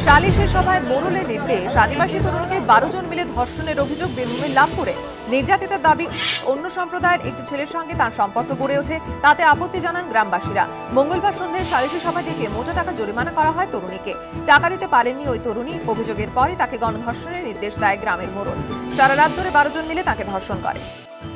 সালিশি সভায় মোড়লের নির্দেশ, আদিবাসী তরুণকে 12 জন মিলে ধর্ষণের অভিযোগ বীরভূমের লাভপুরে। নির্যাতিতার দাবি, অন্য সম্প্রদায়ের একটি ছেলের সঙ্গে তার সম্পর্ক গড়ে ওঠে, তাতে আপত্তি জানান গ্রামবাসীরা। মঙ্গলবার সন্ধ্যায় সালিশি সভা ডেকে মোটা টাকা জরিমানা করা হয় তরুণীকে। টাকা দিতে পারেননি ওই তরুণী। অভিযোগের পরই তাকে গণধর্ষণের নির্দেশ দেয় গ্রামের মোড়ল। সারা রাত ধরে 12 জন মিলে তাকে ধর্ষণ করে।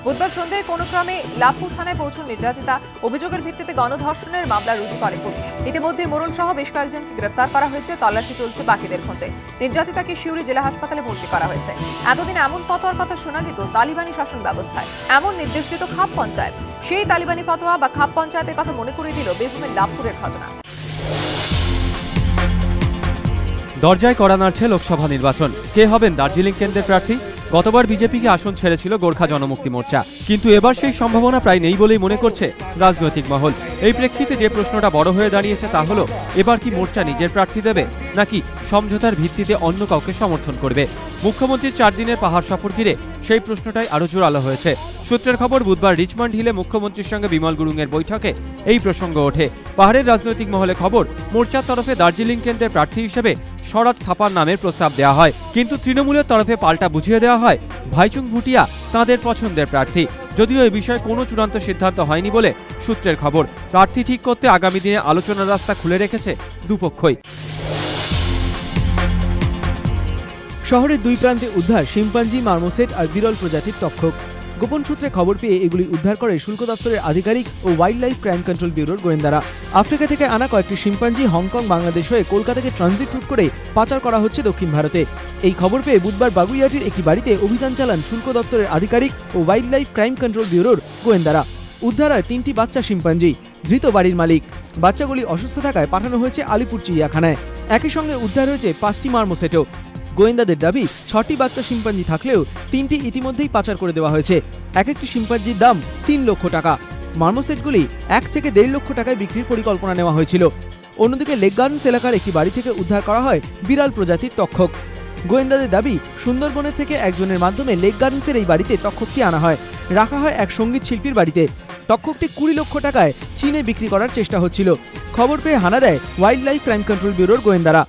বুধবার সন্ধ্যায় কোনো ক্রমে লাভপুর থানায় পৌঁছন নির্যাতিতা। অভিযোগের ভিত্তিতে গণধর্ষণের মামলা রুজু করে পুলিশ। ইতিমধ্যে মোড়ল সহ বেশ কয়েকজনকে গ্রেফতার করা হয়েছে। তল্লাশি চলছে বাকিদের খোঁজে। নির্যাতিতাকে শিউরি জেলা হাসপাতালে ভর্তি করা হয়েছে। এতদিন এমন ফতোয়ার কথা শোনা যেত তালিবানি শাসন ব্যবস্থায়। এমন নির্দেশ দিত খাপ পঞ্চায়েত। সেই তালিবানি ফতোয়া বা খাপ পঞ্চায়েতের কথা মনে করিয়ে দিল বীরভূমের লাভপুরের ঘটনা। দরজায় কড়া নাড়ছে লোকসভা নির্বাচন। কে হবেন দার্জিলিং কেন্দ্রের প্রার্থী? গতবার বিজেপিকে আসন ছেড়েছিল গোর্খা জনমুক্তি মোর্চা, কিন্তু এবার সেই সম্ভাবনা প্রায় নেই বলেই মনে করছে রাজনৈতিক মহল। এই প্রেক্ষিতে যে প্রশ্নটা বড় হয়ে দাঁড়িয়েছে তা হলো, এবার কি মোর্চা নিজের প্রার্থী দেবে নাকি সমঝোতার ভিত্তিতে অন্য কাউকে সমর্থন করবে? মুখ্যমন্ত্রীর 4 দিনের পাহাড় সফর ঘিরে সেই প্রশ্নটাই আরো জোরালো হয়েছে। সূত্রের খবর, বুধবার রিচমন্ড হিলে মুখ্যমন্ত্রীর সঙ্গে বিমল গুরুংয়ের বৈঠকে এই প্রসঙ্গ ওঠে। পাহাড়ের রাজনৈতিক মহলে খবর, মোর্চার তরফে দার্জিলিং কেন্দ্রের প্রার্থী হিসেবে স্বরাজ থাপার নামের প্রস্তাব দেওয়া হয়, কিন্তু তৃণমূলের তরফে পাল্টা বুঝিয়ে দেওয়া হয় ভাইচুং ভুটিয়া তাঁদের পছন্দের প্রার্থী। যদিও এ বিষয়ে কোনো চূড়ান্ত সিদ্ধান্ত হয়নি বলে সূত্রের খবর। প্রার্থী ঠিক করতে আগামী দিনে আলোচনার রাস্তা খুলে রেখেছে দুপক্ষই। শহরের দুই প্রান্তে উদ্ধার শিম্পাঞ্জি, মার্মোসেট আর বিরল প্রজাতির তক্ষক। গোপন সূত্রে খবর পেয়ে এগুলি উদ্ধার করে শুল্ক দপ্তরের আধিকারিক ও ওয়াইল্ড লাইফ ক্রাইম কন্ট্রোল ব্যুরোর গোয়েন্দারা। আফ্রিকা থেকে আনা কয়েকটি শিম্পাঞ্জি হংকং, বাংলাদেশ হয়ে কলকাতাকে ট্রানজিট রুট করে পাচার করা হচ্ছে দক্ষিণ ভারতে। এই খবর পেয়ে বুধবার বাগুইয়াটির একটি বাড়িতে অভিযান চালান শুল্ক দপ্তরের আধিকারিক ও ওয়াইল্ড লাইফ ক্রাইম কন্ট্রোল ব্যুরোর গোয়েন্দারা। উদ্ধার হয় 3টি বাচ্চা শিম্পাঞ্জি। ধৃত বাড়ির মালিক। বাচ্চাগুলি অসুস্থ থাকায় পাঠানো হয়েছে আলিপুর চিড়িয়াখানায়। একই সঙ্গে উদ্ধার হয়েছে 5টি মার্মোসেটও। গোয়েন্দাদের দাবি, 6টি বাচ্চা শিম্পাঞ্জি থাকলেও 3টি ইতিমধ্যেই পাচার করে দেওয়া হয়েছে। এক একটি শিম্পাঞ্জির দাম 3 লক্ষ টাকা। মার্মোসেটগুলি 1 থেকে 1.5 লক্ষ টাকায় বিক্রির পরিকল্পনা নেওয়া হয়েছিল। অন্যদিকে লেক গার্ডেন্স এলাকার একটি বাড়ি থেকে উদ্ধার করা হয় বিরাল প্রজাতির তক্ষক। গোয়েন্দাদের দাবি, সুন্দরবনের থেকে একজনের মাধ্যমে লেক গার্ডেন্সের এই বাড়িতে তক্ষকটি আনা হয়। রাখা হয় এক সঙ্গীত শিল্পীর বাড়িতে। তক্ষকটি 20 লক্ষ টাকায় চীনে বিক্রি করার চেষ্টা হচ্ছিল। খবর পেয়ে হানা দেয় ওয়াইল্ড লাইফ ক্রাইম কন্ট্রোল ব্যুরোর গোয়েন্দারা।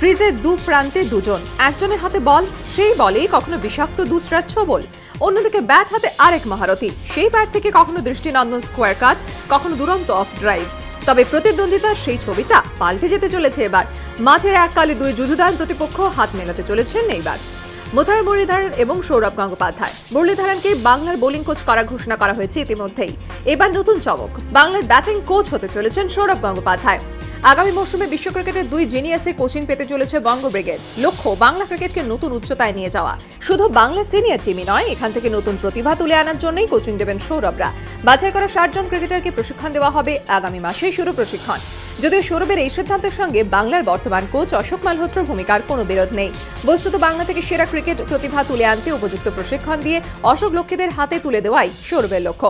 ক্রিজের দু প্রান্তে দুজন, একজনের হাতে বল, সেই বলেই কখনো বিষাক্ত দুসরার ছোবল। অন্যদিকে ব্যাট হাতে আরেক মহারথী, সেই ব্যাট থেকে কখনো দৃষ্টিনন্দন স্কোয়ার কাট, কখনো দুরন্ত অফ ড্রাইভ। তবে প্রতিদ্বন্দ্বিতার সেই ছবিটা পাল্টে যেতে চলেছে এবার। মাঝের এককালে দুই যুযুধান প্রতিপক্ষ হাত মেলাতে চলেছেন এইবার। মুথাই মুরলীধরন এবং সৌরভ গঙ্গোপাধ্যায়। মুরলীধরনকে বাংলার বোলিং কোচ করার ঘোষণা করা হয়েছে ইতিমধ্যেই। এবার নতুন চমক, বাংলার ব্যাটিং কোচ হতে চলেছেন সৌরভ গঙ্গোপাধ্যায়। আগামী মৌসুমে বিশ্ব ক্রিকেটের দুই জিনিয়াসে কোচিং পেতে চলেছে বঙ্গ ব্রিগেড। লক্ষ্য বাংলা ক্রিকেটকে নতুন উচ্চতায় নিয়ে যাওয়া। শুধু বাংলা সিনিয়র টিমই নয়, এখান থেকে নতুন প্রতিভা তুলে আনার জন্যই কোচিং দেবেন সৌরভরা। বাছাই করা 60 জন ক্রিকেটারকে প্রশিক্ষণ দেওয়া হবে। আগামী মাসেই শুরু প্রশিক্ষণ। যদিও সৌরভের এই সিদ্ধান্তের সঙ্গে বাংলার বর্তমান কোচ অশোক মালহোত্রার ভূমিকার কোনো বিরোধ নেই। বস্তুত বাংলা থেকে সেরা ক্রিকেট প্রতিভা তুলে আনতে উপযুক্ত প্রশিক্ষণ দিয়ে অশোক লক্ষ্মীদের হাতে তুলে দেওয়াই সৌরভের লক্ষ্য।